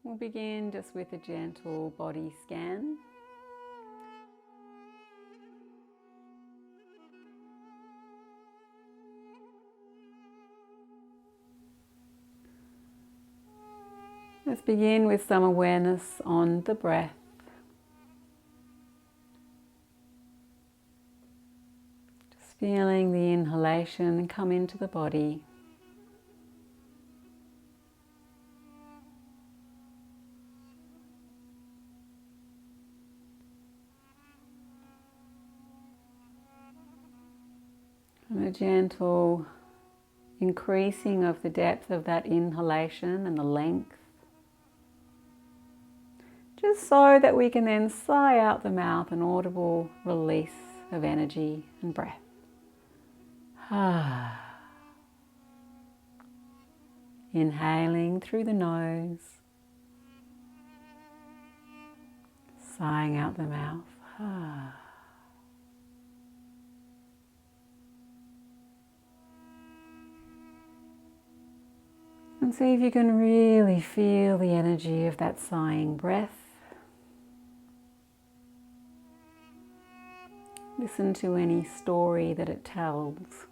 We'll begin just with a gentle body scan. Let's begin with some awareness on the breath. Just feeling the inhalation come into the body. And a gentle increasing of the depth of that inhalation and the length. Just so that we can then sigh out the mouth, an audible release of energy and breath. Inhaling through the nose, sighing out the mouth. And see if you can really feel the energy of that sighing breath. Listen to any story that it tells.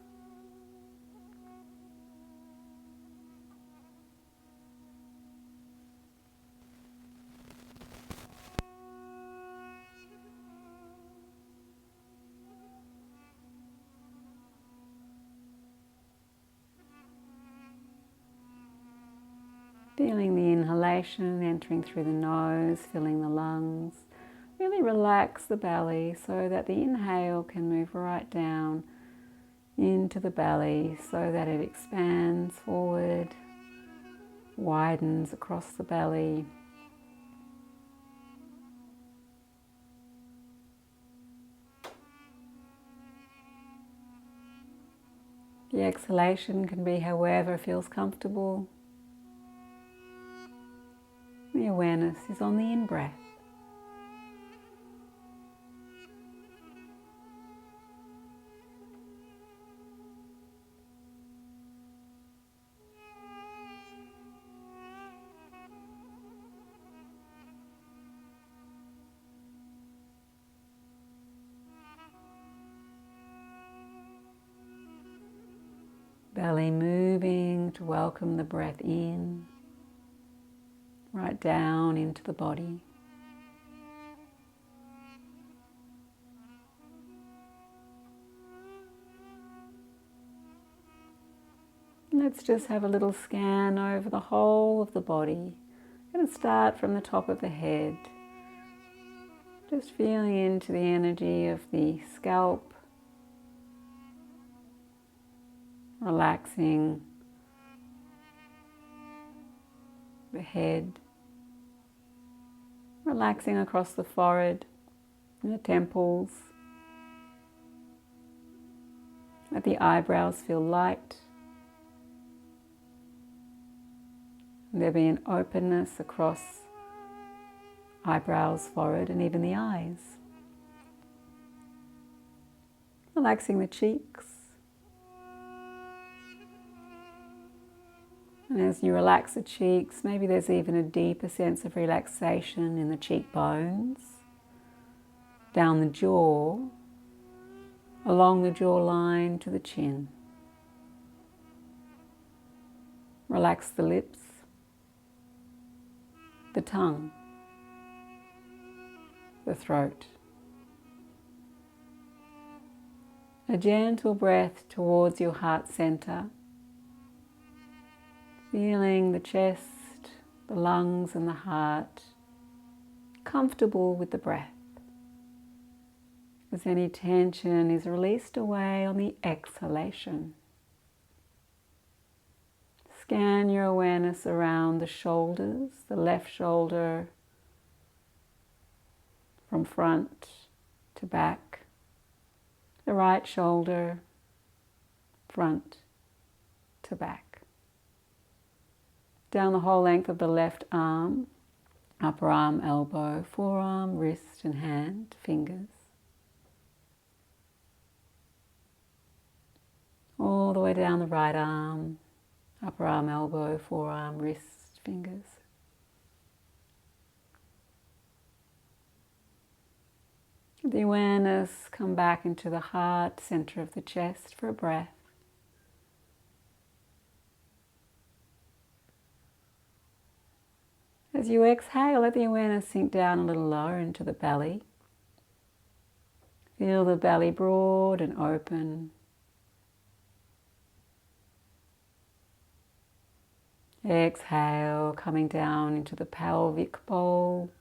Feeling the inhalation entering through the nose, filling the lungs. Really relax the belly so that the inhale can move right down into the belly so that it expands forward, widens across the belly. The exhalation can be however feels comfortable. The awareness is on the in-breath. Belly moving to welcome the breath in, right down into the body. Let's just have a little scan over the whole of the body. I'm going to start from the top of the head. Just feeling into the energy of the scalp. Relaxing the head. Relaxing across the forehead and the temples. Let the eyebrows feel light. And there be an openness across eyebrows, forehead, and even the eyes. Relaxing the cheeks. And as you relax the cheeks, maybe there's even a deeper sense of relaxation in the cheekbones, down the jaw, along the jawline to the chin. Relax the lips, the tongue, the throat. A gentle breath towards your heart center. Feeling the chest, the lungs and the heart, comfortable with the breath. As any tension is released away on the exhalation. Scan your awareness around the shoulders, the left shoulder from front to back, the right shoulder front to back. Down the whole length of the left arm, upper arm, elbow, forearm, wrist and hand, fingers. All the way down the right arm, upper arm, elbow, forearm, wrist, fingers. The awareness come back into the heart, center of the chest for a breath. As you exhale, let the awareness sink down a little lower into the belly. Feel the belly broad and open. Exhale, coming down into the pelvic bowl.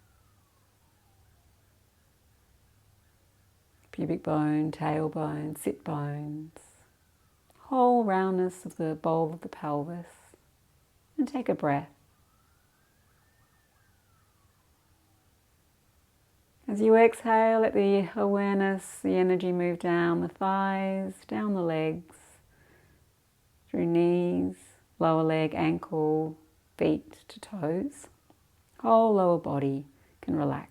Pubic bone, tailbone, sit bones. Whole roundness of the bowl of the pelvis. And take a breath. As you exhale, let the awareness, the energy move down the thighs, down the legs, through knees, lower leg, ankle, feet to toes. Whole lower body can relax.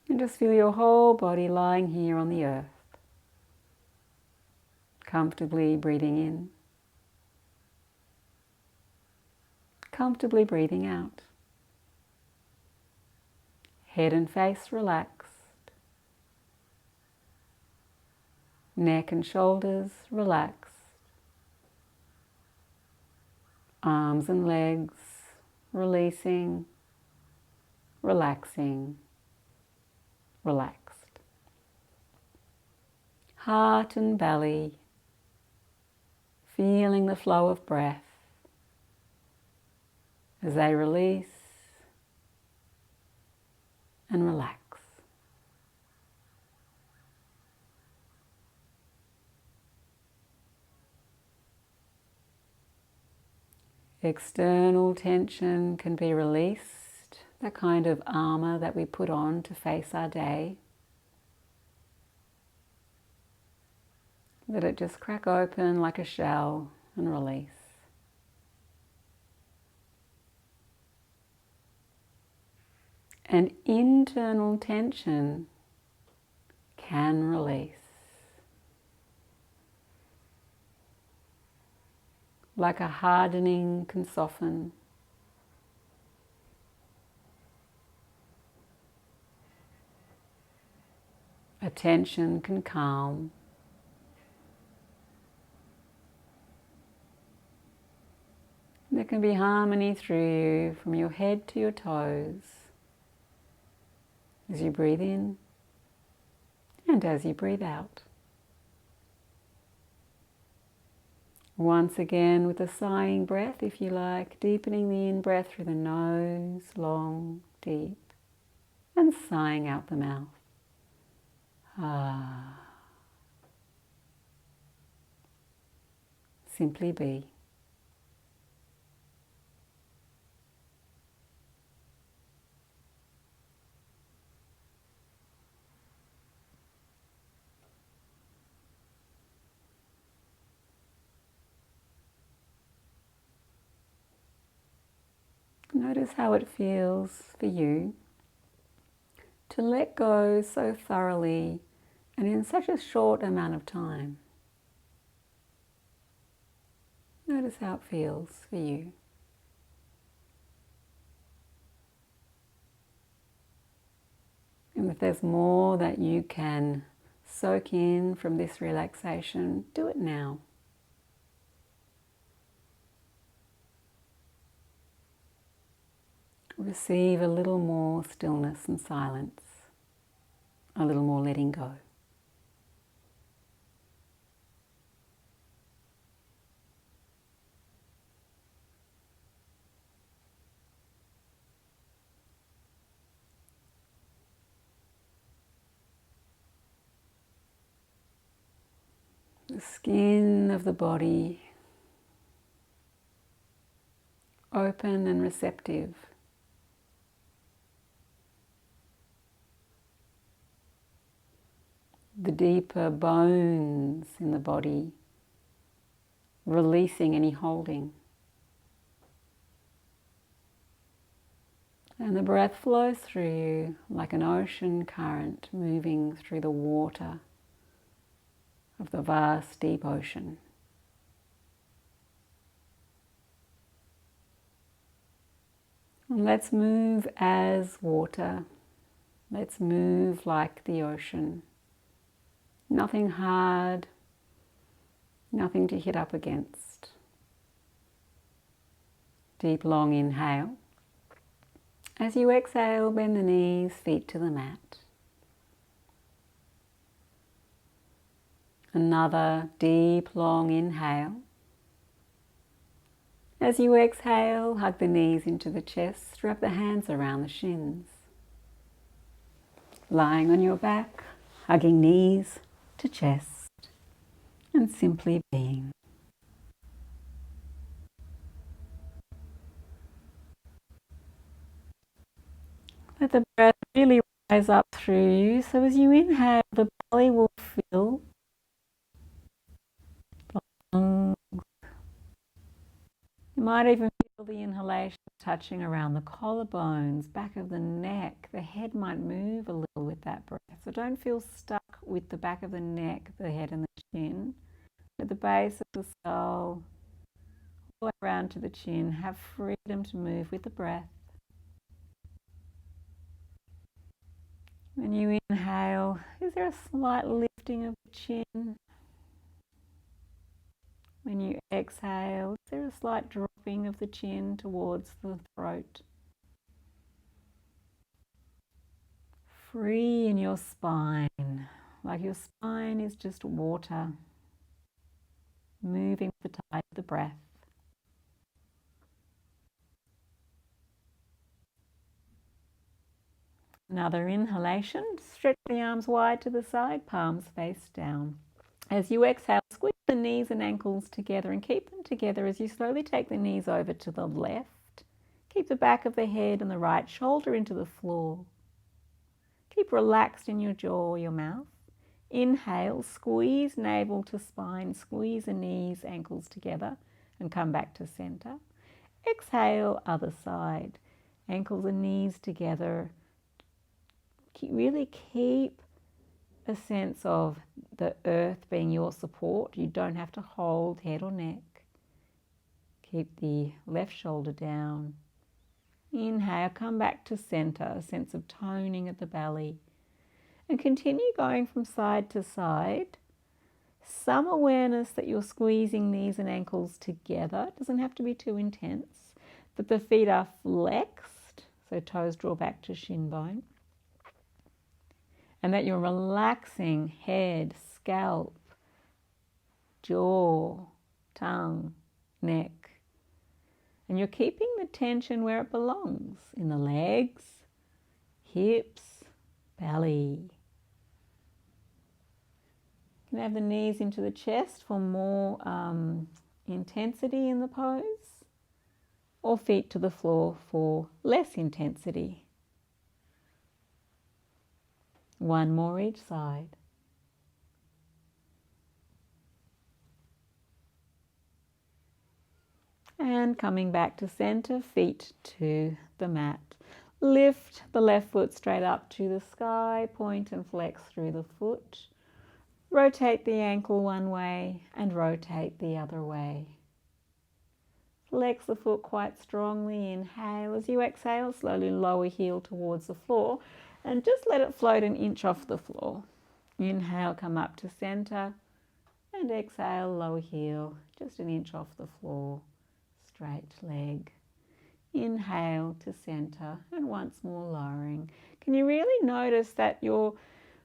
And just feel your whole body lying here on the earth. Comfortably breathing in. Comfortably breathing out. Head and face relaxed. Neck and shoulders relaxed. Arms and legs releasing, relaxing, relaxed. Heart and belly, feeling the flow of breath as they release and relax. External tension can be released, that kind of armor that we put on to face our day. Let it just crack open like a shell and release. And internal tension can release. Like a hardening can soften. A tension can calm. There can be harmony through you from your head to your toes as you breathe in and as you breathe out. Once again with a sighing breath, if you like, deepening the in-breath through the nose, long, deep, and sighing out the mouth. Ah. Simply be. Notice how it feels for you to let go so thoroughly and in such a short amount of time. Notice how it feels for you. And if there's more that you can soak in from this relaxation, do it now. Receive a little more stillness and silence, a little more letting go. The skin of the body open and receptive. The deeper bones in the body, releasing any holding. And the breath flows through you like an ocean current moving through the water of the vast deep ocean. And let's move as water Let's move like the ocean. Nothing hard, nothing to hit up against. Deep, long inhale. As you exhale, bend the knees, feet to the mat. Another deep, long inhale. As you exhale, hug the knees into the chest, wrap the hands around the shins. Lying on your back, hugging knees to chest, and simply being. Let the breath really rise up through you, so as you inhale, the belly will fill. You might even feel the inhalation touching around the collarbones, back of the neck. The head might move a little with that breath. So don't feel stuck with the back of the neck, the head and the chin. At the base of the skull, all the way around to the chin, have freedom to move with the breath. When you inhale, is there a slight lifting of the chin? When you exhale, is there a slight dropping of the chin towards the throat? Free in your spine, like your spine is just water, moving with the tide of the breath. Another inhalation, stretch the arms wide to the side, palms face down. As you exhale, squeeze the knees and ankles together and keep them together as you slowly take the knees over to the left. Keep the back of the head and the right shoulder into the floor. Keep relaxed in your jaw, your mouth. Inhale, squeeze navel to spine, squeeze the knees, ankles together and come back to center. Exhale, other side. Ankles and knees together. Really keep a sense of the earth being your support. You don't have to hold head or neck. Keep the left shoulder down. Inhale, come back to center, a sense of toning at the belly. And continue going from side to side. Some awareness that you're squeezing knees and ankles together. It doesn't have to be too intense. That the feet are flexed, so toes draw back to shin bone. And that you're relaxing head, scalp, jaw, tongue, neck. And you're keeping the tension where it belongs, in the legs, hips, belly. You can have the knees into the chest for more intensity in the pose, or feet to the floor for less intensity. One more each side. And coming back to center, feet to the mat. Lift the left foot straight up to the sky, point and flex through the foot. Rotate the ankle one way and rotate the other way. Flex the foot quite strongly, inhale. As you exhale, slowly lower heel towards the floor and just let it float an inch off the floor. Inhale, come up to center and exhale, lower heel, just an inch off the floor. Straight leg. Inhale to center and once more lowering. Can you really notice that your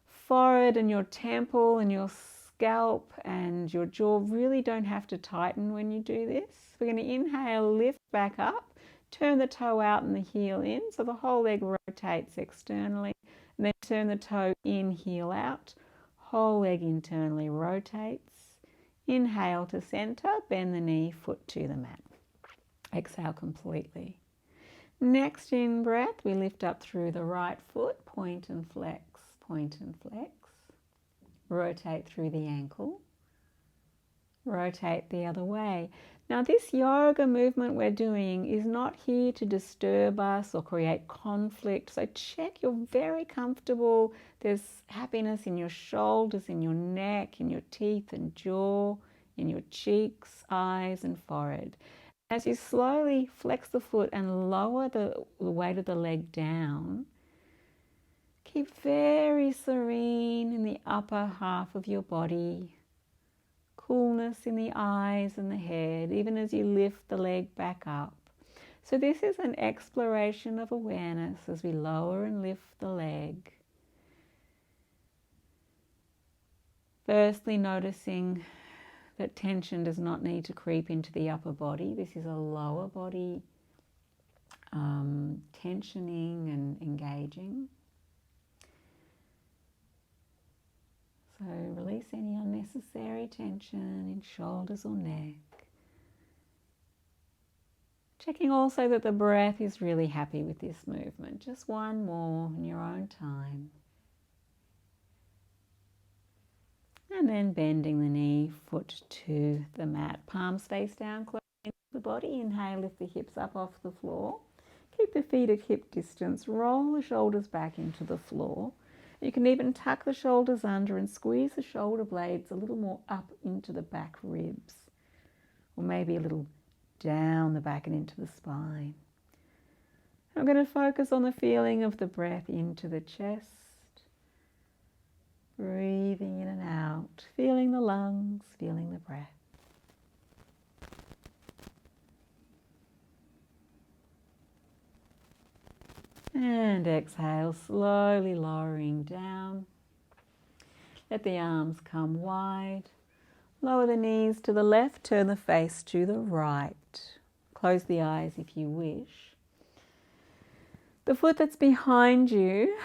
forehead and your temple and your scalp and your jaw really don't have to tighten when you do this? We're going to inhale, lift back up, turn the toe out and the heel in, so the whole leg rotates externally, and then turn the toe in, heel out, whole leg internally rotates. Inhale to center, bend the knee, foot to the mat. Exhale completely. Next in breath, we lift up through the right foot, point and flex, point and flex. Rotate through the ankle. Rotate the other way. Now this yoga movement we're doing is not here to disturb us or create conflict. So check you're very comfortable. There's happiness in your shoulders, in your neck, in your teeth and jaw, in your cheeks, eyes and forehead. As you slowly flex the foot and lower the weight of the leg down, keep very serene in the upper half of your body. Coolness in the eyes and the head, even as you lift the leg back up. So this is an exploration of awareness as we lower and lift the leg. Firstly, noticing that tension does not need to creep into the upper body. This is a lower body tensioning and engaging. So release any unnecessary tension in shoulders or neck. Checking also that the breath is really happy with this movement. Just one more in your own time. And then bending the knee, foot to the mat. Palms face down, close into the body. Inhale, lift the hips up off the floor. Keep the feet at hip distance. Roll the shoulders back into the floor. You can even tuck the shoulders under and squeeze the shoulder blades a little more up into the back ribs. Or maybe a little down the back and into the spine. I'm going to focus on the feeling of the breath into the chest. Breathing in and out, feeling the lungs, feeling the breath. And exhale, slowly lowering down. Let the arms come wide. Lower the knees to the left, turn the face to the right. Close the eyes if you wish. The foot that's behind you,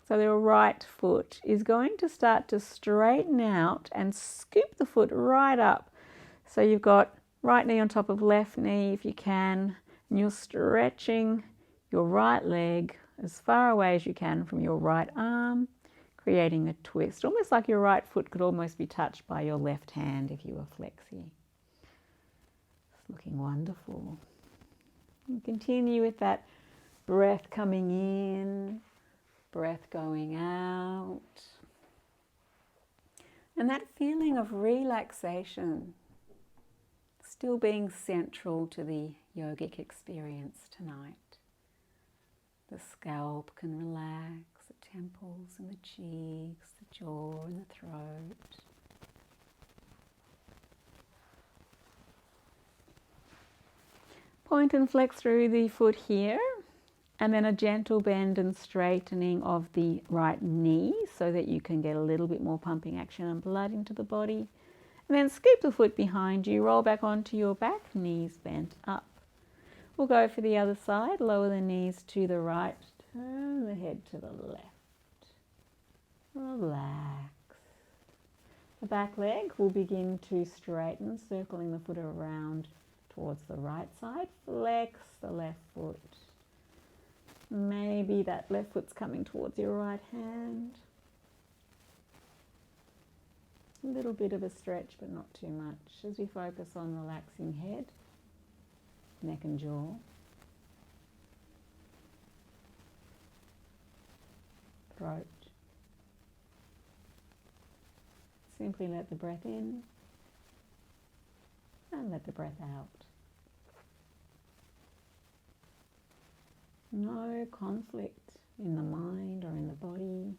so the right foot, is going to start to straighten out and scoop the foot right up. So you've got right knee on top of left knee if you can, and you're stretching your right leg as far away as you can from your right arm, creating a twist, almost like your right foot could almost be touched by your left hand if you were flexi. It's looking wonderful. And continue with that breath coming in, breath going out. And that feeling of relaxation still being central to the yogic experience tonight. The scalp can relax, the temples and the cheeks, the jaw and the throat. Point and flex through the foot here, and then a gentle bend and straightening of the right knee so that you can get a little bit more pumping action and blood into the body. And then scoop the foot behind you, roll back onto your back, knees bent up. We'll go for the other side, lower the knees to the right, turn the head to the left. Relax. The back leg will begin to straighten, circling the foot around towards the right side. Flex the left foot. Maybe that left foot's coming towards your right hand. A little bit of a stretch, but not too much, as we focus on relaxing head, neck and jaw. Throat. Simply let the breath in and let the breath out. No conflict in the mind or in the body.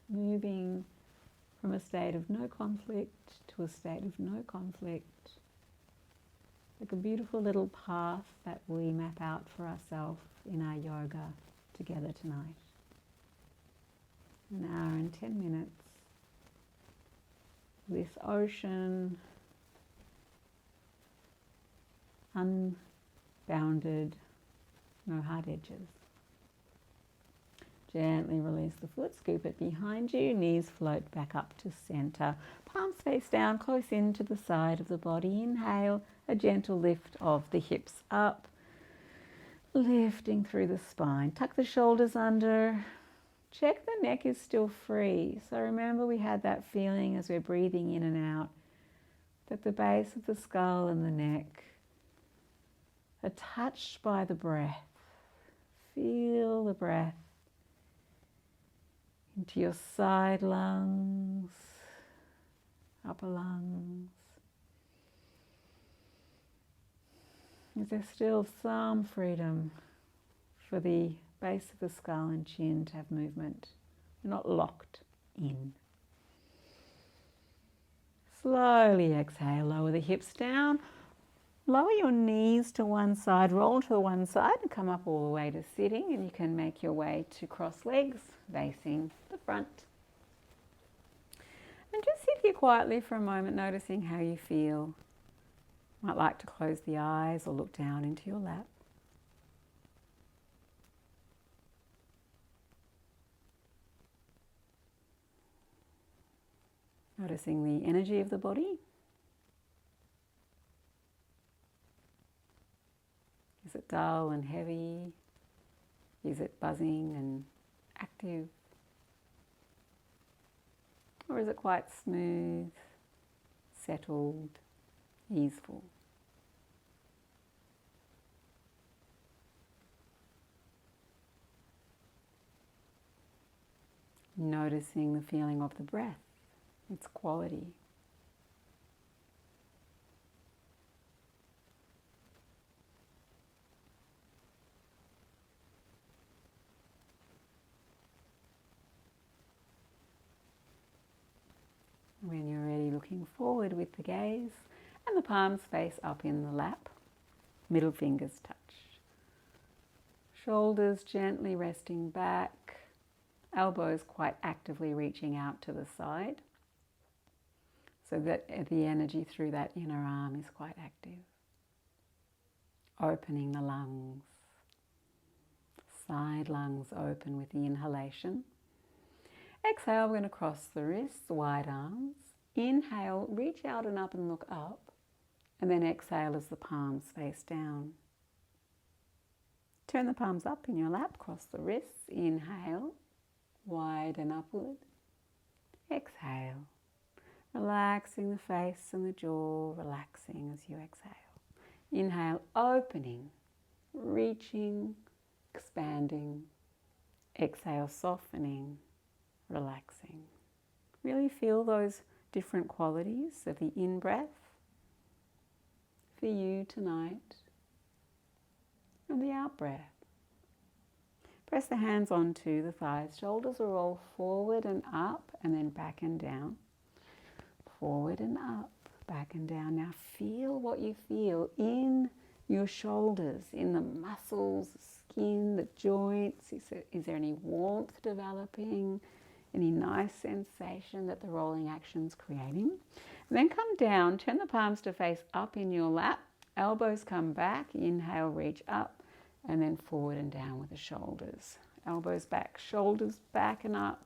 Moving from a state of no conflict to a state of no conflict. Like a beautiful little path that we map out for ourselves in our yoga together tonight. An hour and 10 minutes. This ocean, unbounded, no hard edges. Gently release the foot, scoop it behind you, knees float back up to center. Palms face down, close into the side of the body. Inhale, a gentle lift of the hips up, lifting through the spine. Tuck the shoulders under. Check the neck is still free. So remember we had that feeling as we're breathing in and out that the base of the skull and the neck are touched by the breath. Feel the breath into your side lungs, upper lungs. Is there still some freedom for the base of the skull and chin to have movement. We're not locked in. Slowly exhale, lower the hips down. Lower your knees to one side, roll to one side and come up all the way to sitting, and you can make your way to cross legs facing the front. And just sit here quietly for a moment, noticing how you feel. Might like to close the eyes or look down into your lap. Noticing the energy of the body. Is it dull and heavy? Is it buzzing and active? Or is it quite smooth, settled, easeful? Noticing the feeling of the breath, its quality. When you're ready, looking forward with the gaze and the palms face up in the lap, middle fingers touch. Shoulders gently resting back, elbows quite actively reaching out to the side so that the energy through that inner arm is quite active. Opening the lungs, side lungs open with the inhalation. Exhale, we're going to cross the wrists, wide arms. Inhale, reach out and up and look up. And then exhale as the palms face down. Turn the palms up in your lap, cross the wrists. Inhale, wide and upward. Exhale, relaxing the face and the jaw, relaxing as you exhale. Inhale, opening, reaching, expanding. Exhale, softening, relaxing. Really feel those different qualities of the in-breath for you tonight and the out-breath. Press the hands onto the thighs. Shoulders will roll forward and up and then back and down. Forward and up, back and down. Now feel what you feel in your shoulders, in the muscles, the skin, the joints. Is there any warmth developing? Any nice sensation that the rolling action's creating? And then come down, turn the palms to face up in your lap. Elbows come back, inhale, reach up, and then forward and down with the shoulders. Elbows back, shoulders back and up.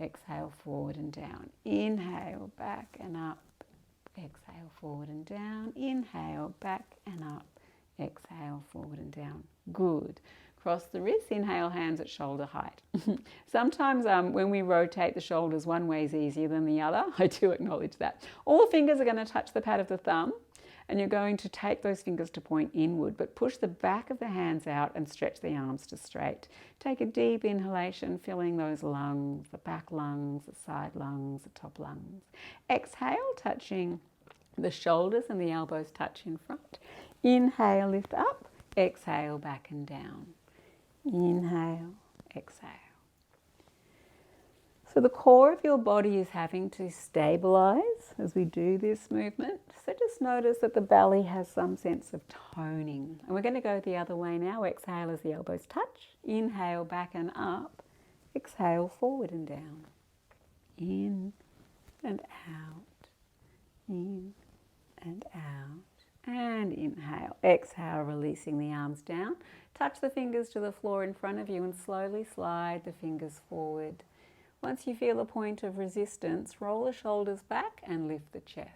Exhale, forward and down. Inhale, back and up. Exhale, forward and down. Inhale, back and up. Exhale, forward and down. Good. Cross the wrists, inhale, hands at shoulder height. Sometimes when we rotate the shoulders, one way is easier than the other. I do acknowledge that. All the fingers are going to touch the pad of the thumb, and you're going to take those fingers to point inward, but push the back of the hands out and stretch the arms to straight. Take a deep inhalation, filling those lungs, the back lungs, the side lungs, the top lungs. Exhale, touching the shoulders and the elbows touch in front. Inhale, lift up. Exhale, back and down. Inhale, exhale. So the core of your body is having to stabilize as we do this movement. So just notice that the belly has some sense of toning. And we're going to go the other way now. Exhale as the elbows touch. Inhale, back and up. Exhale, forward and down. In and out. In and out. And inhale. Exhale, releasing the arms down. Touch the fingers to the floor in front of you and slowly slide the fingers forward. Once you feel a point of resistance, roll the shoulders back and lift the chest.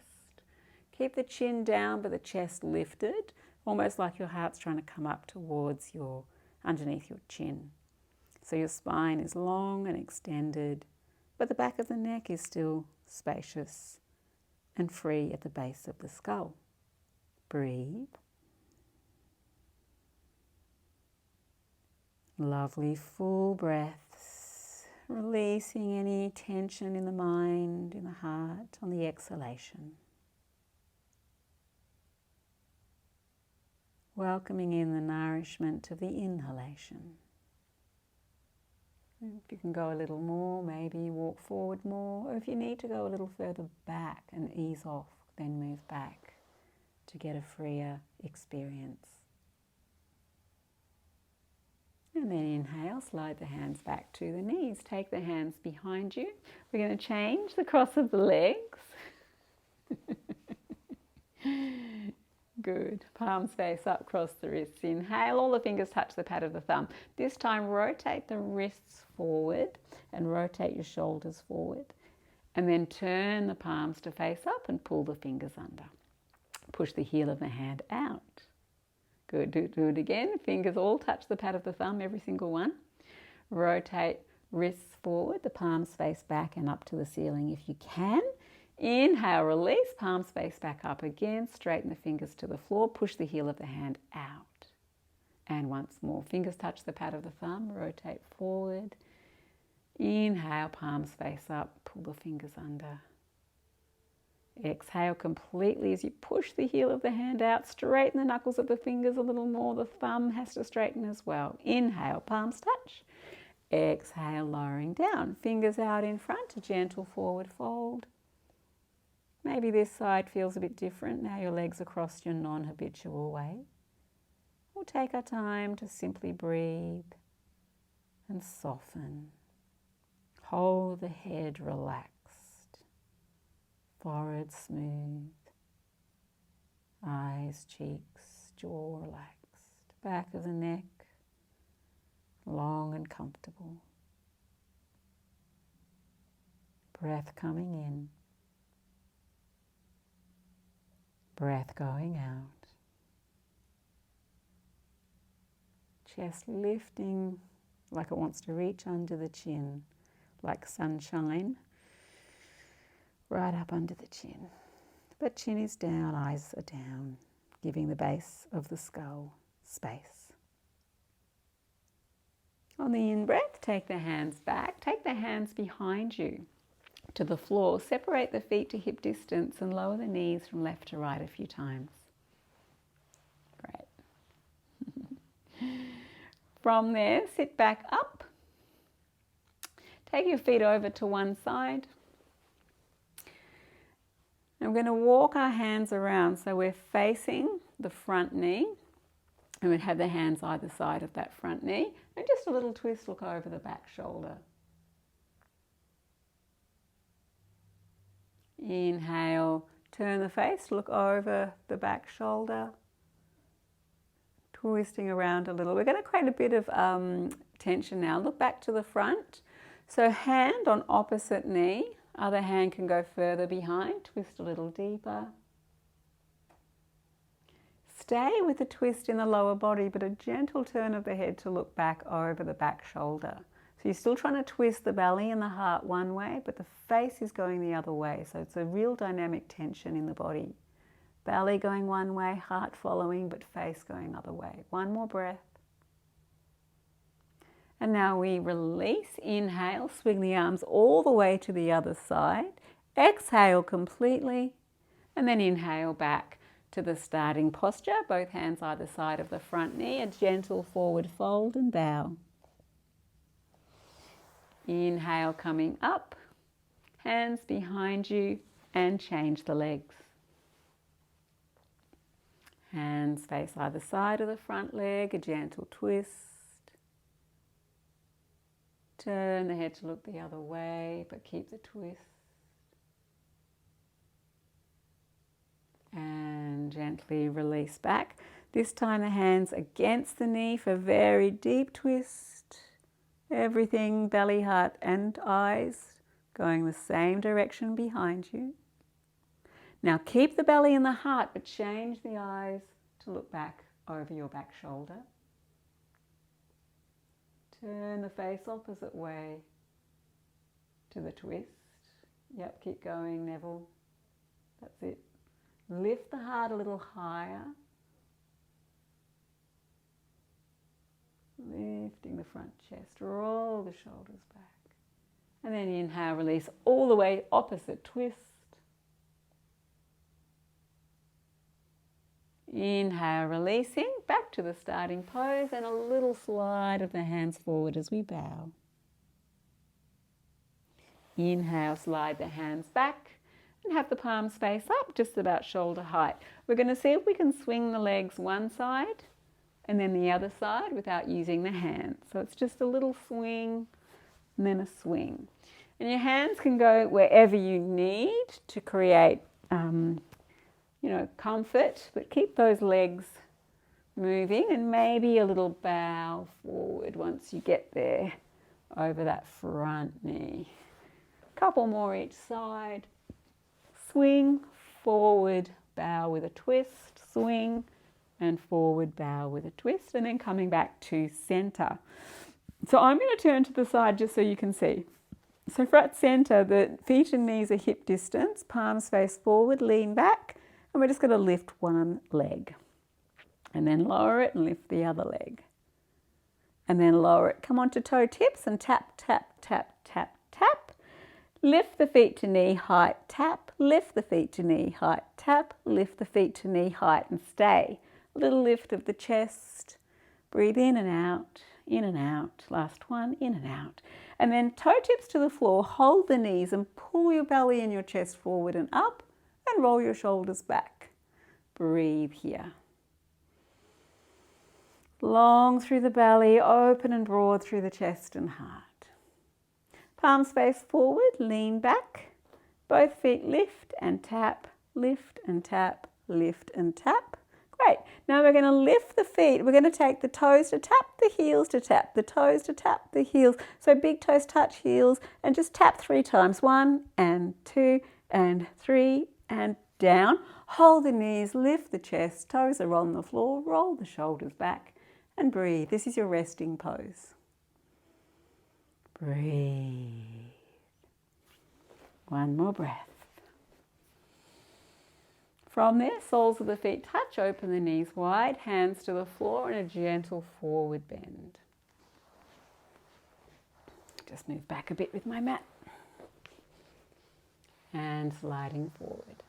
Keep the chin down but the chest lifted, almost like your heart's trying to come up towards underneath your chin. So your spine is long and extended, but the back of the neck is still spacious and free at the base of the skull. Breathe. Lovely full breaths, releasing any tension in the mind, in the heart, on the exhalation. Welcoming in the nourishment of the inhalation. If you can go a little more, maybe walk forward more. Or if you need to go a little further back and ease off, then move back to get a freer experience. And then inhale, slide the hands back to the knees. Take the hands behind you. We're going to change the cross of the legs. Good. Palms face up, cross the wrists. Inhale, all the fingers touch the pad of the thumb. This time rotate the wrists forward and rotate your shoulders forward. And then turn the palms to face up and pull the fingers under. Push the heel of the hand out. Good. Do it again. Fingers all touch the pad of the thumb, every single one. Rotate wrists forward, the palms face back and up to the ceiling if you can. Inhale, release, palms face back up again. Straighten the fingers to the floor. Push the heel of the hand out. And once more, fingers touch the pad of the thumb. Rotate forward. Inhale, palms face up. Pull the fingers under. Exhale completely as you push the heel of the hand out. Straighten the knuckles of the fingers a little more. The thumb has to straighten as well. Inhale, palms touch. Exhale, lowering down. Fingers out in front, a gentle forward fold. Maybe this side feels a bit different. Now your legs across your non-habitual way. We'll take our time to simply breathe and soften. Hold the head relaxed. Forehead smooth. Eyes, cheeks, jaw relaxed. Back of the neck long and comfortable. Breath coming in. Breath going out. Chest lifting like it wants to reach under the chin, like sunshine, right up under the chin. But chin is down, eyes are down, giving the base of the skull space. On the in-breath, take the hands back, take the hands behind you to the floor. Separate the feet to hip distance and lower the knees from left to right a few times. Great. From there, sit back up. Take your feet over to one side. And we're going to walk our hands around so we're facing the front knee. And we'd have the hands either side of that front knee. And just a little twist, look over the back shoulder. Inhale, turn the face, look over the back shoulder. Twisting around a little. We're going to create a bit of tension now. Look back to the front. So hand on opposite knee. Other hand can go further behind. Twist a little deeper. Stay with the twist in the lower body, but a gentle turn of the head to look back over the back shoulder. So you're still trying to twist the belly and the heart one way, but the face is going the other way. So it's a real dynamic tension in the body. Belly going one way, heart following, but face going other way. One more breath. And now we release. Inhale, swing the arms all the way to the other side. Exhale completely. And then inhale back to the starting posture. Both hands either side of the front knee. A gentle forward fold and bow. Inhale, coming up. Hands behind you and change the legs. Hands face either side of the front leg, a gentle twist. Turn the head to look the other way, but keep the twist. And gently release back. This time the hands against the knee for a very deep twist. Everything, belly, heart and eyes going the same direction behind you. Now keep the belly and the heart, but change the eyes to look back over your back shoulder. Turn the face opposite way to the twist. Yep, keep going, Neville. That's it. Lift the heart a little higher. Lifting the front chest, roll the shoulders back. And then inhale, release all the way, opposite twist. Inhale, releasing, back to the starting pose and a little slide of the hands forward as we bow. Inhale, slide the hands back and have the palms face up, just about shoulder height. We're going to see if we can swing the legs one side and then the other side without using the hands. So it's just a little swing and then a swing. And your hands can go wherever you need to create, comfort, but keep those legs moving and maybe a little bow forward once you get there over that front knee. Couple more each side. Swing, forward, bow with a twist, swing, and forward, bow with a twist, and then coming back to center. So I'm going to turn to the side just so you can see. So front center, the feet and knees are hip distance, palms face forward, lean back, and we're just going to lift one leg. And then lower it and lift the other leg. And then lower it. Come onto toe tips and tap, tap, tap, tap, tap. Lift the feet to knee height, tap. Lift the feet to knee height, tap. Lift the feet to knee height and stay. A little lift of the chest. Breathe in and out, in and out. Last one, in and out. And then toe tips to the floor, hold the knees and pull your belly and your chest forward and up and roll your shoulders back. Breathe here. Long through the belly, open and broad through the chest and heart. Palms face forward, lean back. Both feet lift and tap, lift and tap, lift and tap. Great. Now we're going to lift the feet. We're going to take the toes to tap, the heels to tap, the toes to tap, the heels. So big toes touch heels and just tap 3 times. 1 and 2 and 3 and down. Hold the knees, lift the chest, toes are on the floor, roll the shoulders back. And breathe. This is your resting pose. Breathe. One more breath. From there, soles of the feet touch, open the knees wide, hands to the floor and a gentle forward bend. Just move back a bit with my mat. And sliding forward.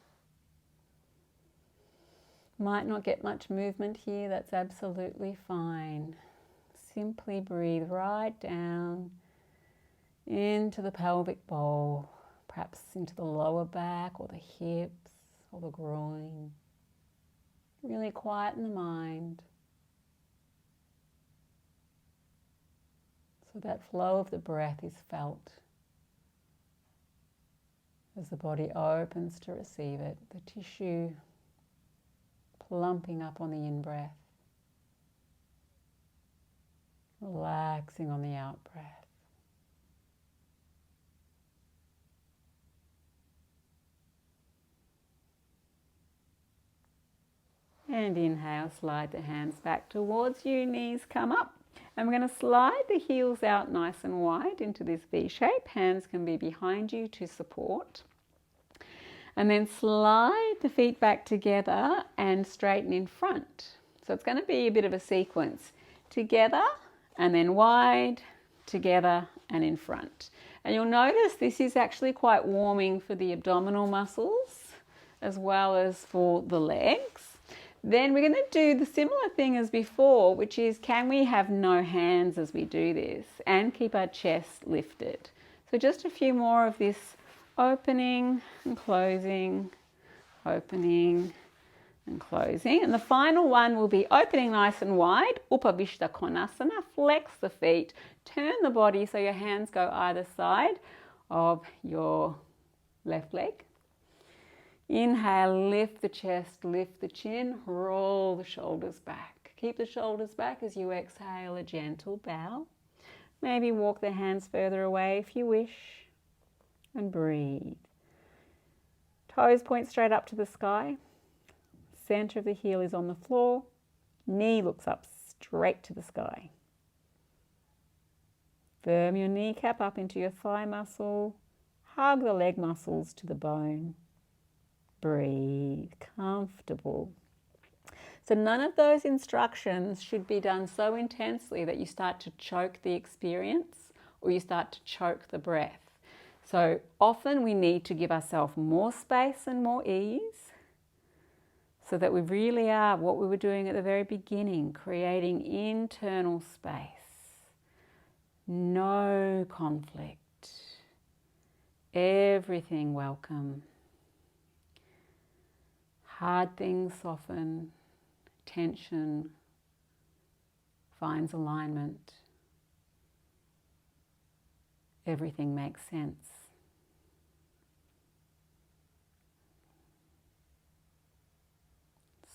Might not get much movement here, that's absolutely fine. Simply breathe right down into the pelvic bowl, perhaps into the lower back or the hips or the groin. Really quieten the mind. So that flow of the breath is felt as the body opens to receive it, the tissue plumping up on the in-breath, relaxing on the out-breath. And inhale, slide the hands back towards you, knees come up. And we're going to slide the heels out nice and wide into this V shape. Hands can be behind you to support. And then slide the feet back together and straighten in front. So it's going to be a bit of a sequence. Together and then wide, together and in front. And you'll notice this is actually quite warming for the abdominal muscles as well as for the legs. Then we're going to do the similar thing as before, which is can we have no hands as we do this and keep our chest lifted. So just a few more of this opening and closing, opening and closing. And the final one will be opening nice and wide, Upavishta Konasana, flex the feet, turn the body so your hands go either side of your left leg. Inhale, lift the chest, lift the chin, roll the shoulders back. Keep the shoulders back as you exhale, a gentle bow. Maybe walk the hands further away if you wish. And breathe. Toes point straight up to the sky. Center of the heel is on the floor. Knee looks up straight to the sky. Firm your kneecap up into your thigh muscle. Hug the leg muscles to the bone. Breathe, comfortable. So none of those instructions should be done so intensely that you start to choke the experience or you start to choke the breath. So often we need to give ourselves more space and more ease so that we really are what we were doing at the very beginning, creating internal space. No conflict, everything welcome. Hard things soften, tension finds alignment. Everything makes sense.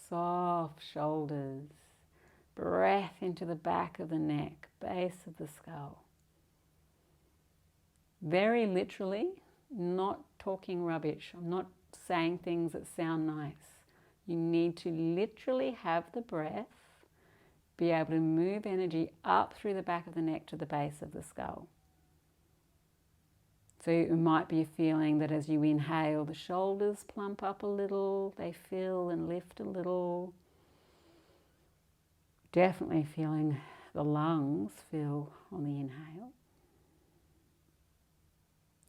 Soft shoulders, breath into the back of the neck, base of the skull. Very literally, not talking rubbish. I'm not saying things that sound nice. You need to literally have the breath, be able to move energy up through the back of the neck to the base of the skull. So it might be a feeling that as you inhale, the shoulders plump up a little, they fill and lift a little. Definitely feeling the lungs fill on the inhale.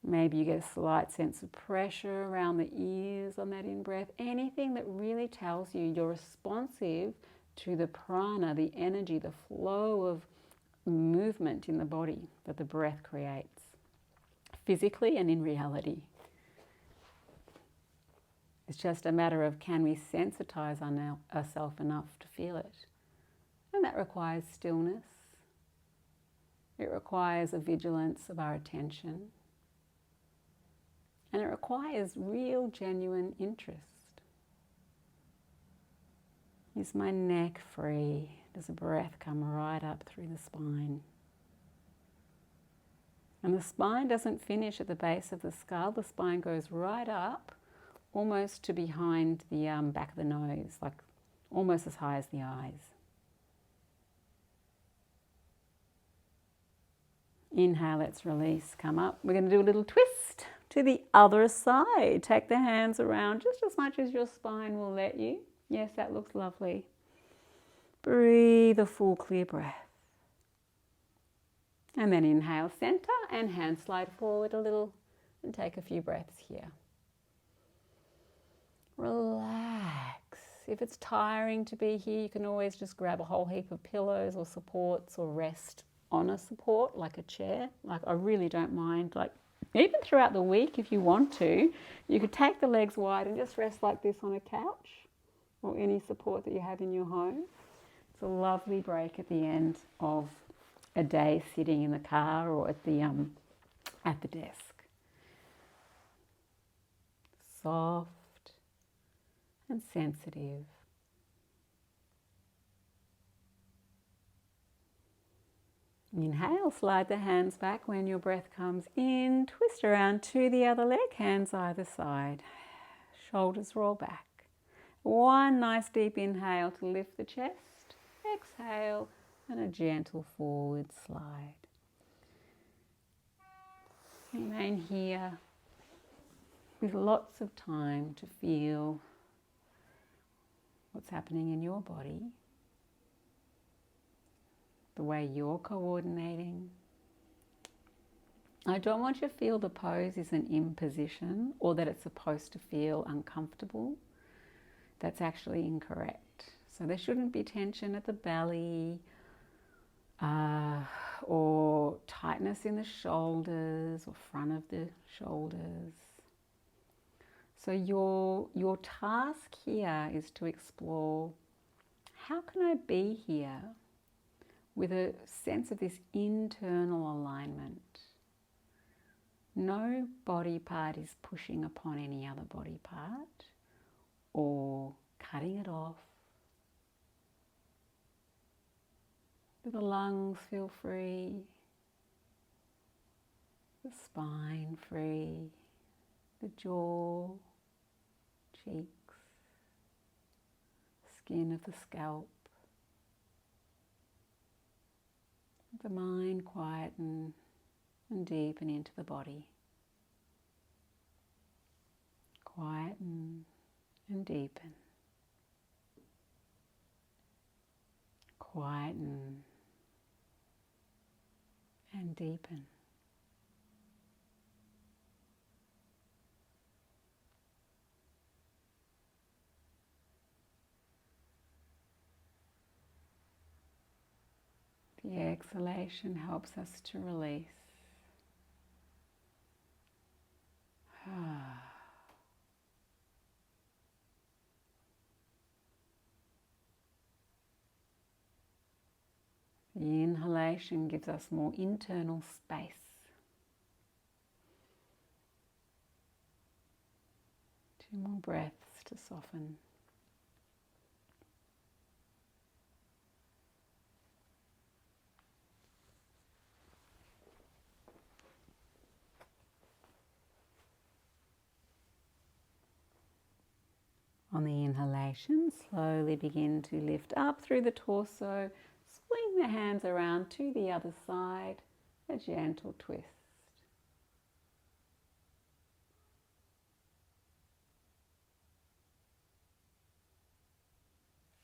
Maybe you get a slight sense of pressure around the ears on that in-breath. Anything that really tells you you're responsive to the prana, the energy, the flow of movement in the body that the breath creates, physically and in reality. It's just a matter of, can we sensitize ourselves enough to feel it? And that requires stillness. It requires a vigilance of our attention. And it requires real, genuine interest. Is my neck free? Does the breath come right up through the spine? And the spine doesn't finish at the base of the skull. The spine goes right up, almost to behind the back of the nose, like almost as high as the eyes. Inhale, let's release, come up. We're going to do a little twist to the other side. Take the hands around just as much as your spine will let you. Yes, that looks lovely. Breathe a full, clear breath. And then inhale, center, and hand slide forward a little and take a few breaths here. Relax. If it's tiring to be here, you can always just grab a whole heap of pillows or supports or rest on a support like a chair. Like, I really don't mind. Like, even throughout the week, if you want to, you could take the legs wide and just rest like this on a couch or any support that you have in your home. It's a lovely break at the end of a day sitting in the car or at the desk. Soft and sensitive. Inhale, slide the hands back when your breath comes in. Twist around to the other leg, hands either side. Shoulders roll back. One nice deep inhale to lift the chest. Exhale, and a gentle forward slide. Remain here with lots of time to feel what's happening in your body, the way you're coordinating. I don't want you to feel the pose is an imposition or that it's supposed to feel uncomfortable. That's actually incorrect. So there shouldn't be tension at the belly or tightness in the shoulders or front of the shoulders. So your task here is to explore, how can I be here with a sense of this internal alignment? No body part is pushing upon any other body part or cutting it off. Do the lungs feel free? The spine free? The jaw, cheeks, skin of the scalp. The mind quieten and deepen into the body. Quieten and deepen. Quieten and deepen. The exhalation helps us to release. The inhalation gives us more internal space. 2 more breaths to soften. On the inhalation, slowly begin to lift up through the torso, swing the hands around to the other side, a gentle twist.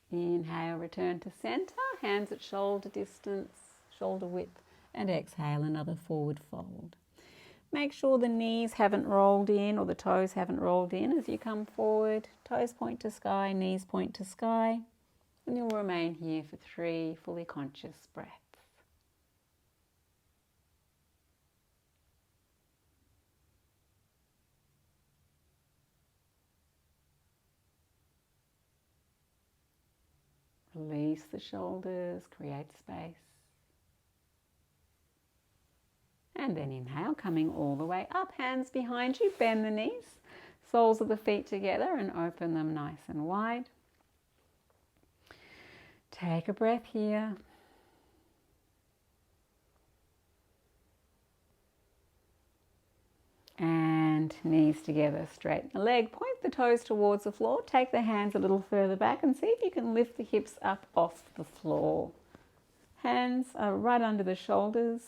Inhale, return to center, hands at shoulder distance, shoulder width, and exhale, another forward fold. Make sure the knees haven't rolled in or the toes haven't rolled in as you come forward. Toes point to sky, knees point to sky. And you'll remain here for 3 fully conscious breaths. Release the shoulders, create space. And then inhale, coming all the way up, hands behind you, bend the knees, soles of the feet together and open them nice and wide. Take a breath here. And knees together, straighten the leg, point the toes towards the floor, take the hands a little further back and see if you can lift the hips up off the floor. Hands are right under the shoulders,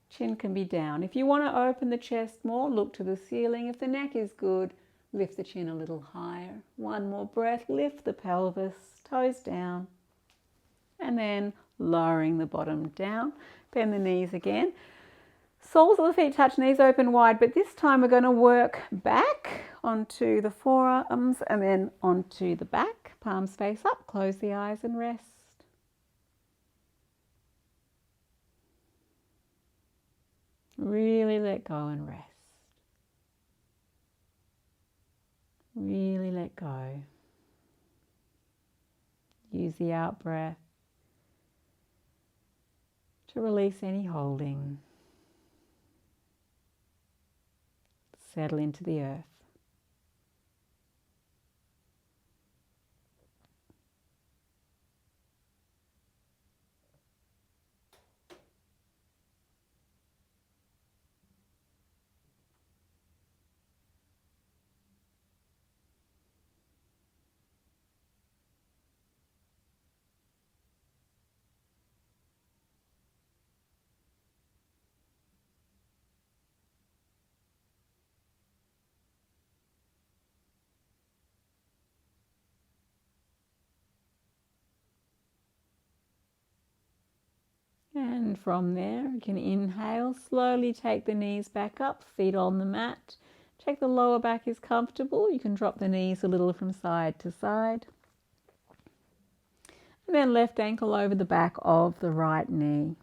chin can be down. If you want to open the chest more, look to the ceiling. If the neck is good, lift the chin a little higher. 1 more breath, lift the pelvis, toes down, and then lowering the bottom down, bend the knees again. Soles of the feet touch, knees open wide, but this time we're going to work back onto the forearms and then onto the back. Palms face up, close the eyes and rest. Really let go and rest. Really let go. Use the out breath to release any holding. Settle into the earth. And from there, you can inhale, slowly take the knees back up, feet on the mat. Check the lower back is comfortable. You can drop the knees a little from side to side. And then left ankle over the back of the right knee.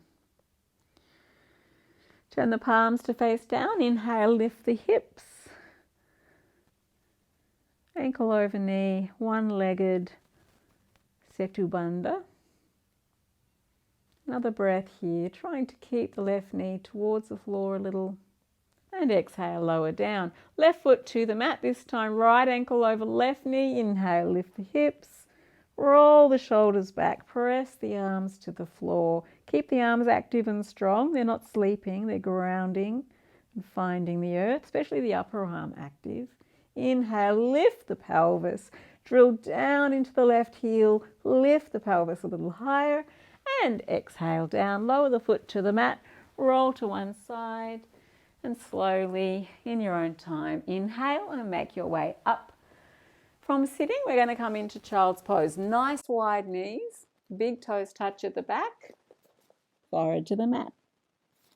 Turn the palms to face down. Inhale, lift the hips. Ankle over knee, one-legged Setu Bandha. Another breath here, trying to keep the left knee towards the floor a little. And exhale, lower down. Left foot to the mat, this time right ankle over left knee. Inhale, lift the hips. Roll the shoulders back, press the arms to the floor. Keep the arms active and strong. They're not sleeping, they're grounding and finding the earth, especially the upper arm active. Inhale, lift the pelvis. Drill down into the left heel. Lift the pelvis a little higher. And exhale down, lower the foot to the mat, roll to one side, and slowly, in your own time, inhale and make your way up. From sitting, we're going to come into child's pose. Nice wide knees, big toes touch at the back, forehead to the mat.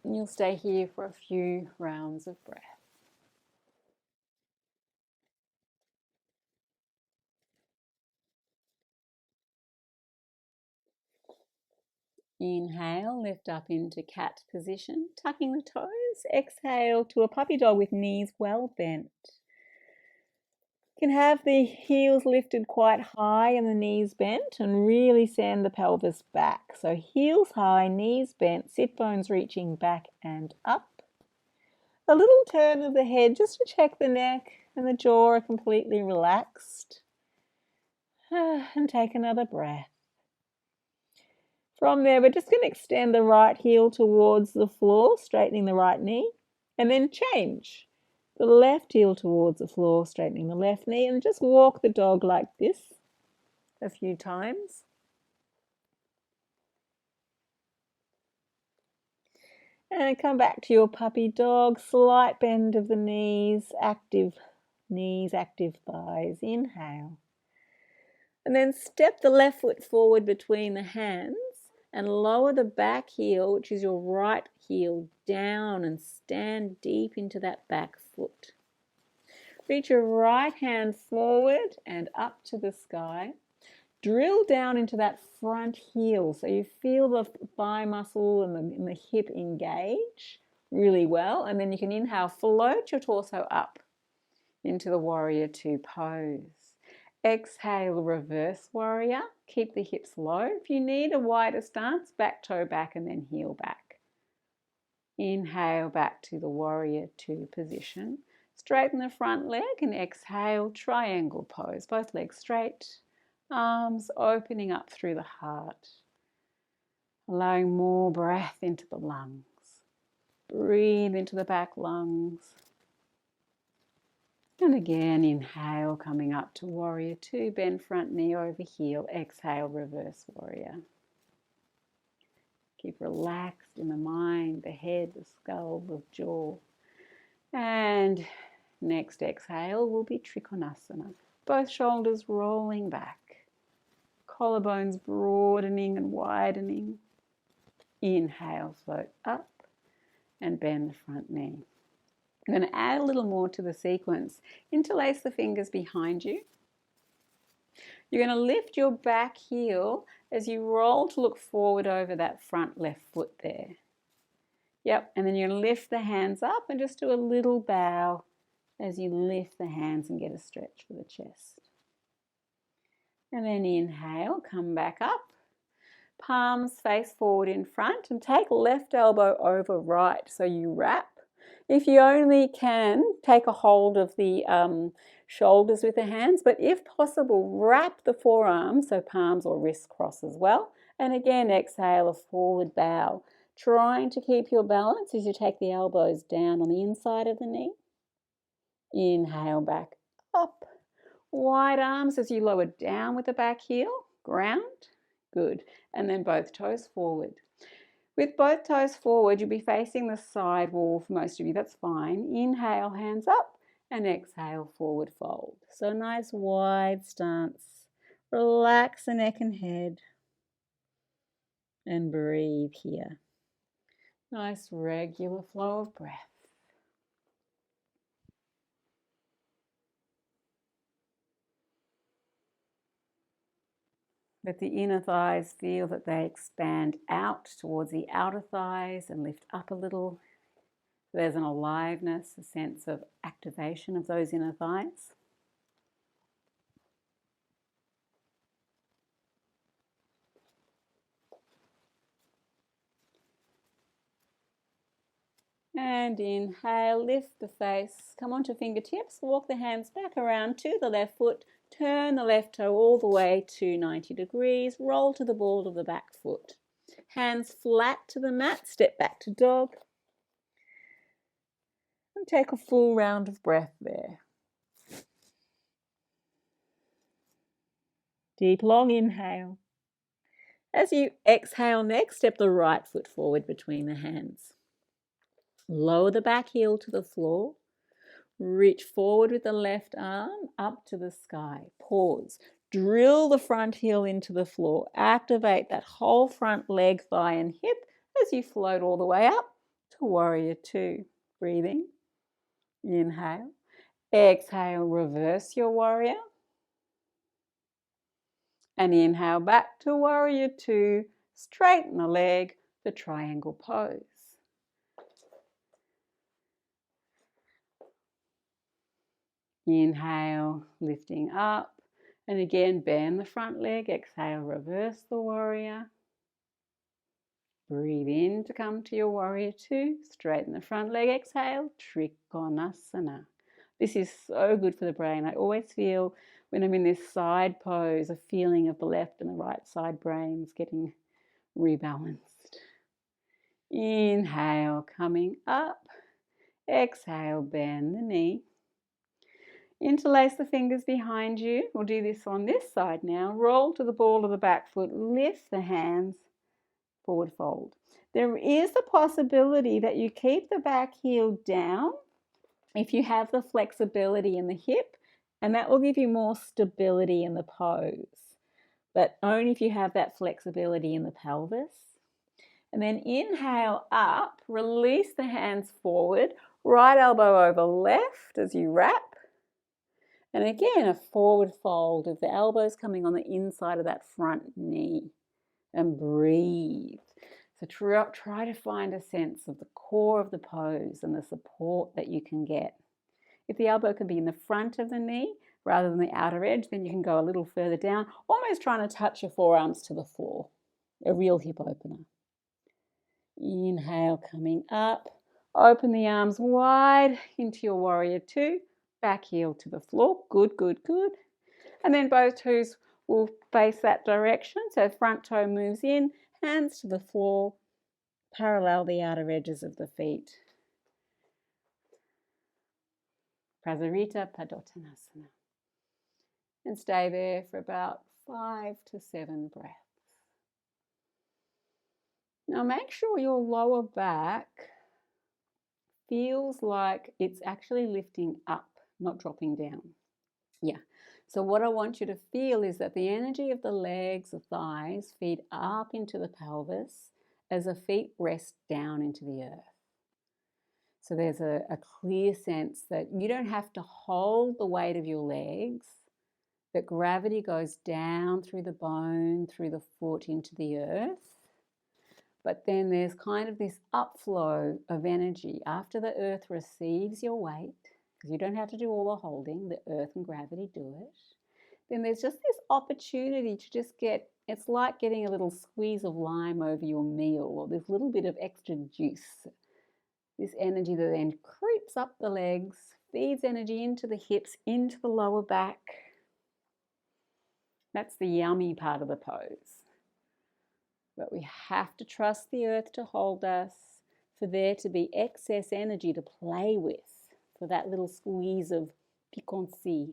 And you'll stay here for a few rounds of breath. Inhale, lift up into cat position, tucking the toes, knees. Exhale to a puppy dog with knees well bent. You can have the heels lifted quite high and the knees bent and really send the pelvis back. So heels high, knees bent, sit bones reaching back and up. A little turn of the head just to check the neck and the jaw are completely relaxed. And take another breath. From there, we're just going to extend the right heel towards the floor, straightening the right knee, and then change. The left heel towards the floor, straightening the left knee, and just walk the dog like this a few times. And come back to your puppy dog, slight bend of the knees, active thighs. Inhale. And then step the left foot forward between the hands and lower the back heel, which is your right heel, down and stand deep into that back foot. Reach your right hand forward and up to the sky. Drill down into that front heel so you feel the thigh muscle and the hip engage really well. And then you can inhale, float your torso up into the warrior two pose. Exhale, reverse warrior. Keep the hips low. If you need a wider stance, back toe back and then heel back. Inhale back to the warrior two position. Straighten the front leg and exhale, triangle pose. Both legs straight, arms opening up through the heart. Allowing more breath into the lungs. Breathe into the back lungs. And again, inhale, coming up to warrior two, bend front knee over heel, exhale, reverse warrior. Keep relaxed in the mind, the head, the skull, the jaw. And next exhale will be Trikonasana. Both shoulders rolling back, collarbones broadening and widening. Inhale, float up and bend the front knee. I'm going to add a little more to the sequence. Interlace the fingers behind you. You're going to lift your back heel as you roll to look forward over that front left foot there. Yep, and then you're going to lift the hands up and just do a little bow as you lift the hands and get a stretch for the chest. And then inhale, come back up. Palms face forward in front and take left elbow over right so you wrap. If you only can, take a hold of the shoulders with the hands, but if possible, wrap the forearms so palms or wrists cross as well. And again, exhale, a forward bow. Trying to keep your balance as you take the elbows down on the inside of the knee. Inhale, back up. Wide arms as you lower down with the back heel. Ground. Good. And then both toes forward. With both toes forward, you'll be facing the side wall for most of you. That's fine. Inhale, hands up, and exhale, forward fold. So nice wide stance. Relax the neck and head. And breathe here. Nice regular flow of breath. Let the inner thighs feel that they expand out towards the outer thighs and lift up a little. There's an aliveness, a sense of activation of those inner thighs. And inhale, lift the face, come onto fingertips, walk the hands back around to the left foot, turn the left toe all the way to 90 degrees, roll to the ball of the back foot. Hands flat to the mat, step back to dog. And take a full round of breath there. Deep, long inhale. As you exhale next, step the right foot forward between the hands. Lower the back heel to the floor. Reach forward with the left arm up to the sky. Pause. Drill the front heel into the floor. Activate that whole front leg, thigh and hip as you float all the way up to warrior two. Breathing. Inhale. Exhale, reverse your warrior. And inhale back to warrior two. Straighten the leg, the triangle pose. Inhale, lifting up. And again, bend the front leg. Exhale, reverse the warrior. Breathe in to come to your warrior two. Straighten the front leg. Exhale, Trikonasana. This is so good for the brain. I always feel when I'm in this side pose, a feeling of the left and the right side brains getting rebalanced. Inhale, coming up. Exhale, bend the knee. Interlace the fingers behind you. We'll do this on this side now. Roll to the ball of the back foot. Lift the hands. Forward fold. There is a possibility that you keep the back heel down if you have the flexibility in the hip, and that will give you more stability in the pose, but only if you have that flexibility in the pelvis. And then inhale up, release the hands forward, right elbow over left as you wrap. And again, a forward fold of the elbows coming on the inside of that front knee. And breathe. So try to find a sense of the core of the pose and the support that you can get. If the elbow can be in the front of the knee rather than the outer edge, then you can go a little further down, almost trying to touch your forearms to the floor. A real hip opener. Inhale, coming up. Open the arms wide into your warrior two. Back heel to the floor. Good, good, good. And then both toes will face that direction. So front toe moves in, hands to the floor, parallel the outer edges of the feet. Prasarita Padottanasana. And stay there for about 5 to 7 breaths. Now make sure your lower back feels like it's actually lifting up, not dropping down. Yeah. So what I want you to feel is that the energy of the legs, the thighs, feed up into the pelvis as the feet rest down into the earth. So there's a clear sense that you don't have to hold the weight of your legs, that gravity goes down through the bone, through the foot into the earth. But then there's kind of this upflow of energy after the earth receives your weight, because you don't have to do all the holding, the earth and gravity do it. Then there's just this opportunity to just get, it's like getting a little squeeze of lime over your meal, or this little bit of extra juice. This energy that then creeps up the legs, feeds energy into the hips, into the lower back. That's the yummy part of the pose. But we have to trust the earth to hold us, for there to be excess energy to play with, for that little squeeze of piquancy.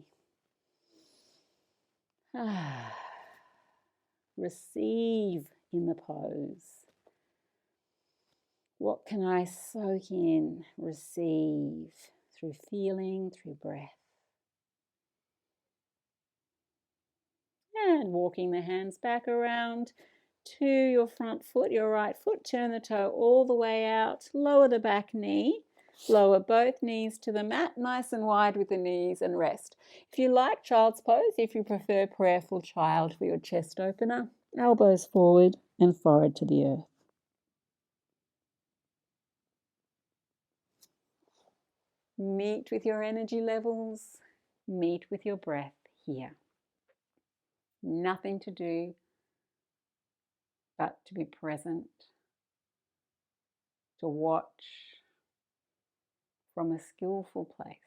Receive in the pose. What can I soak in, receive, through feeling, through breath? And walking the hands back around to your front foot, your right foot. Turn the toe all the way out. Lower the back knee. Lower both knees to the mat, nice and wide with the knees, and rest. If you like child's pose, if you prefer prayerful child for your chest opener, elbows forward and forehead to the earth. Meet with your energy levels. Meet with your breath here. Nothing to do but to be present, to watch from a skillful place.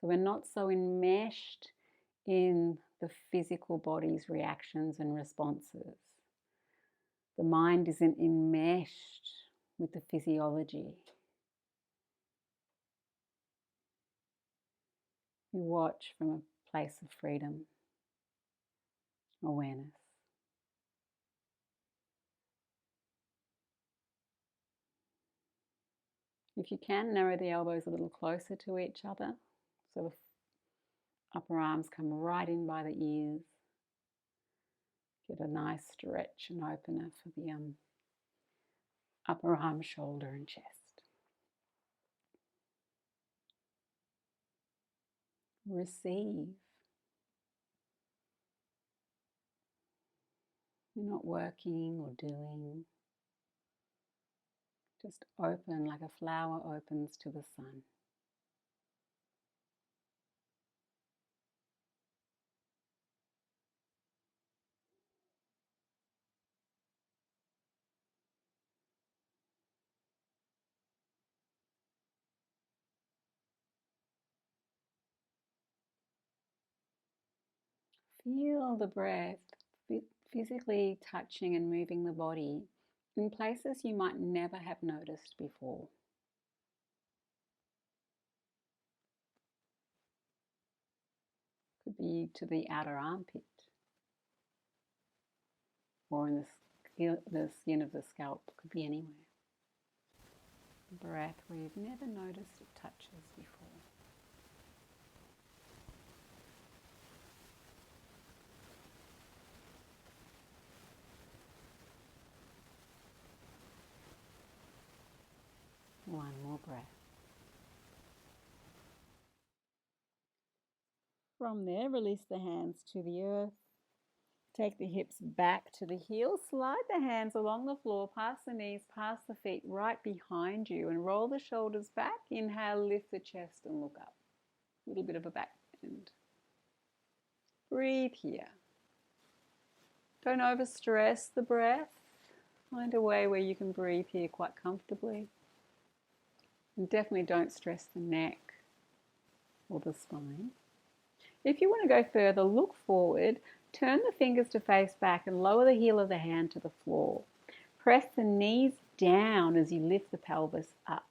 So we're not so enmeshed in the physical body's reactions and responses. The mind isn't enmeshed with the physiology. We watch from a place of freedom, awareness. If you can, narrow the elbows a little closer to each other, so the upper arms come right in by the ears. Get a nice stretch and opener for the upper arm, shoulder and chest. Receive. You're not working or doing. Just open like a flower opens to the sun. Feel the breath physically touching and moving the body in places you might never have noticed before. Could be to the outer armpit or in the skin of the scalp. Could be anywhere. Breath where you've never noticed it touches before. One more breath. From there, release the hands to the earth. Take the hips back to the heels. Slide the hands along the floor, past the knees, past the feet, right behind you, and roll the shoulders back. Inhale, lift the chest and look up. A little bit of a back bend. Breathe here. Don't overstress the breath. Find a way where you can breathe here quite comfortably. And definitely don't stress the neck or the spine. If you want to go further, look forward, turn the fingers to face back and lower the heel of the hand to the floor. Press the knees down as you lift the pelvis up.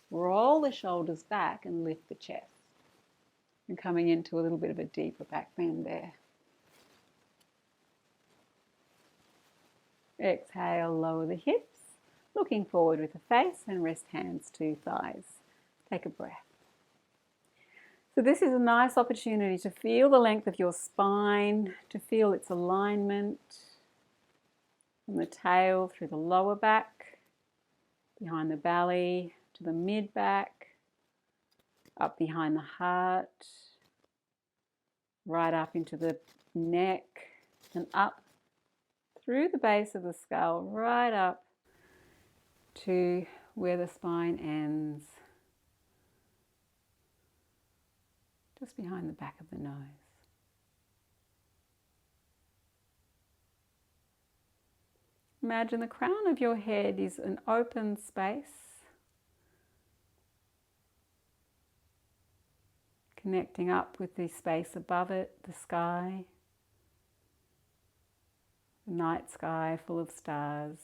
Roll the shoulders back and lift the chest. And coming into a little bit of a deeper back bend there. Exhale, lower the hips, looking forward with the face and rest hands to thighs. Take a breath. So this is a nice opportunity to feel the length of your spine, to feel its alignment from the tail through the lower back, behind the belly, to the mid back, up behind the heart, right up into the neck and up through the base of the skull, right up to where the spine ends, just behind the back of the nose. Imagine the crown of your head is an open space, connecting up with the space above it, the sky, the night sky full of stars.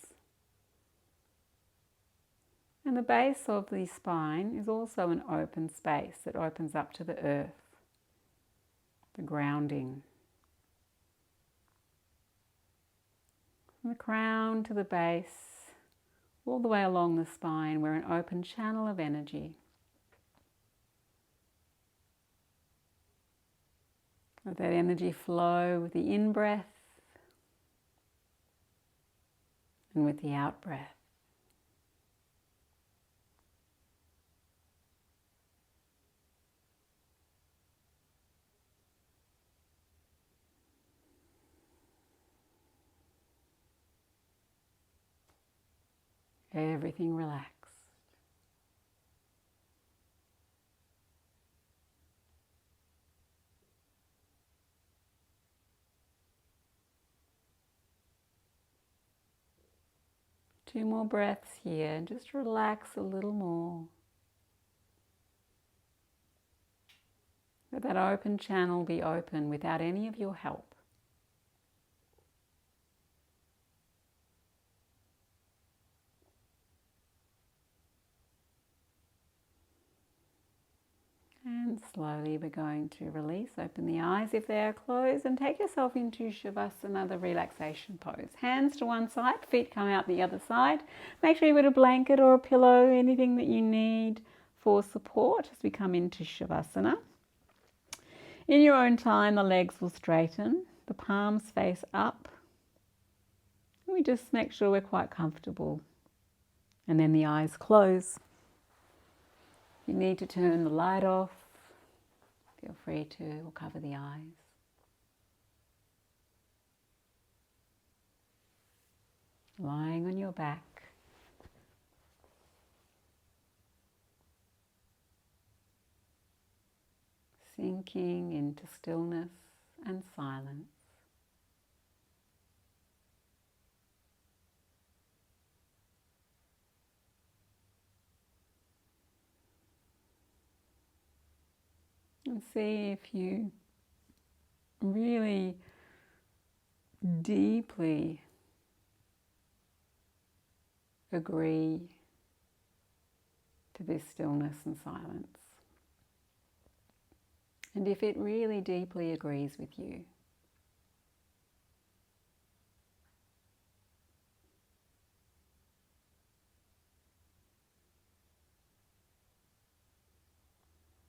And the base of the spine is also an open space that opens up to the earth, the grounding. From the crown to the base, all the way along the spine, we're an open channel of energy. Let that energy flow with the in-breath and with the out-breath. Everything relaxed. Two more breaths here, and just relax a little more. Let that open channel be open without any of your help. And slowly we're going to release, open the eyes if they are closed, and take yourself into Savasana, the relaxation pose. Hands to one side, feet come out the other side. Make sure you've got a blanket or a pillow, anything that you need for support as we come into Savasana. In your own time, the legs will straighten, the palms face up. We just make sure we're quite comfortable. And then the eyes close. If you need to turn the light off, feel free to, or cover the eyes. Lying on your back, sinking into stillness and silence. And see if you really deeply agree to this stillness and silence. And if it really deeply agrees with you,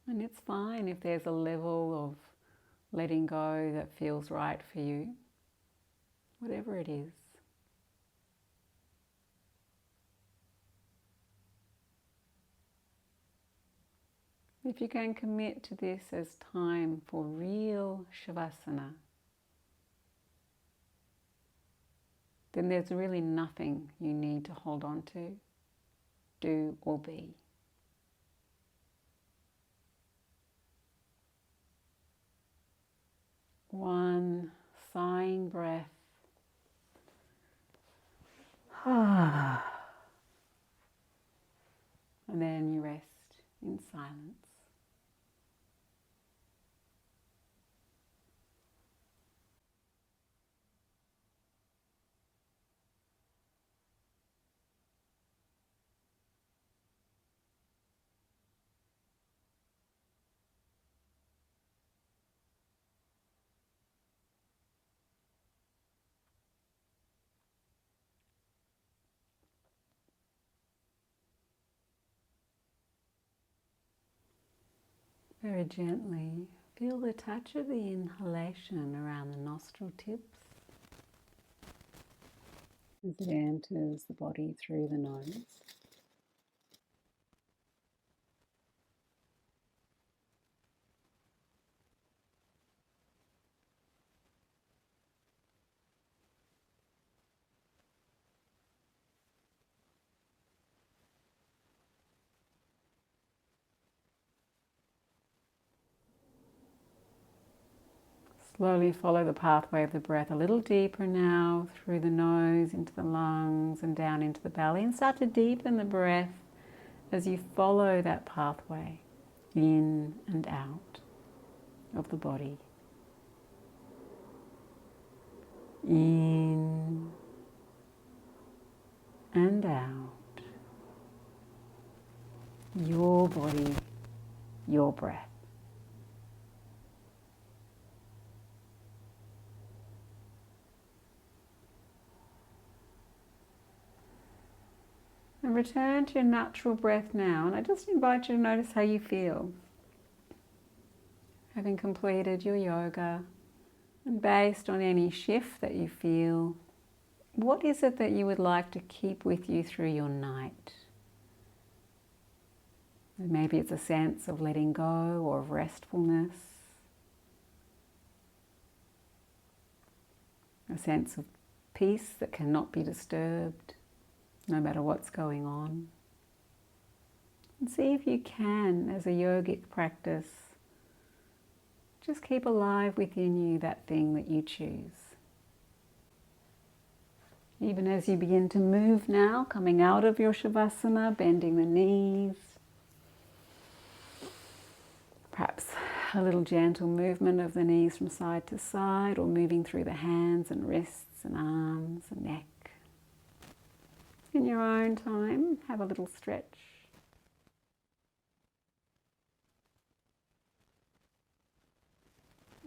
and it's fine if there's a level of letting go that feels right for you, whatever it is. If you can commit to this as time for real Savasana, then there's really nothing you need to hold on to, do or be. One sighing breath. And then you rest in silence. Very gently feel the touch of the inhalation around the nostril tips as it enters the body through the nose. Slowly follow the pathway of the breath a little deeper now, through the nose, into the lungs and down into the belly, and start to deepen the breath as you follow that pathway in and out of the body. In and out. Your body, your breath. And return to your natural breath now, and I just invite you to notice how you feel. Having completed your yoga, and based on any shift that you feel, what is it that you would like to keep with you through your night? Maybe it's a sense of letting go or of restfulness, a sense of peace that cannot be disturbed, no matter what's going on. And see if you can, as a yogic practice, just keep alive within you that thing that you choose. Even as you begin to move now, coming out of your Shavasana, bending the knees, perhaps a little gentle movement of the knees from side to side, or moving through the hands and wrists and arms and neck. In your own time, have a little stretch.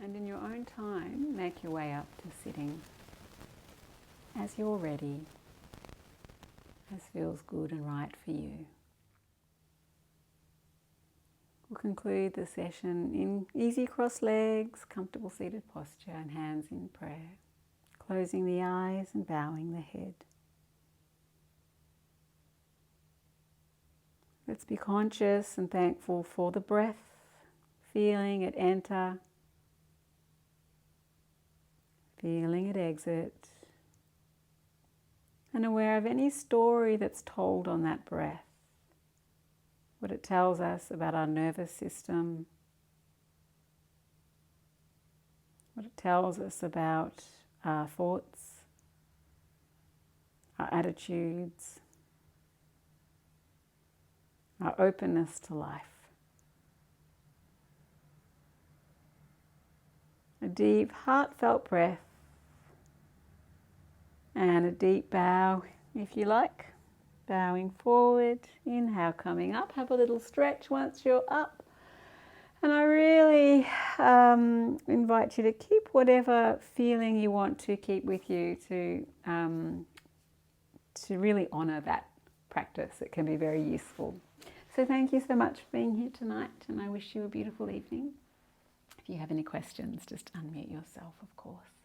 And in your own time, make your way up to sitting as you're ready, as feels good and right for you. We'll conclude the session in easy crossed legs, comfortable seated posture, and hands in prayer, closing the eyes and bowing the head. Let's be conscious and thankful for the breath, feeling it enter, feeling it exit, and aware of any story that's told on that breath, what it tells us about our nervous system, what it tells us about our thoughts, our attitudes, our openness to life. A deep, heartfelt breath and a deep bow, if you like. Bowing forward, inhale, coming up. Have a little stretch once you're up. And I really invite you to keep whatever feeling you want to keep with you, to really honour that practice. It can be very useful. So thank you so much for being here tonight, and I wish you a beautiful evening. If you have any questions, just unmute yourself, of course.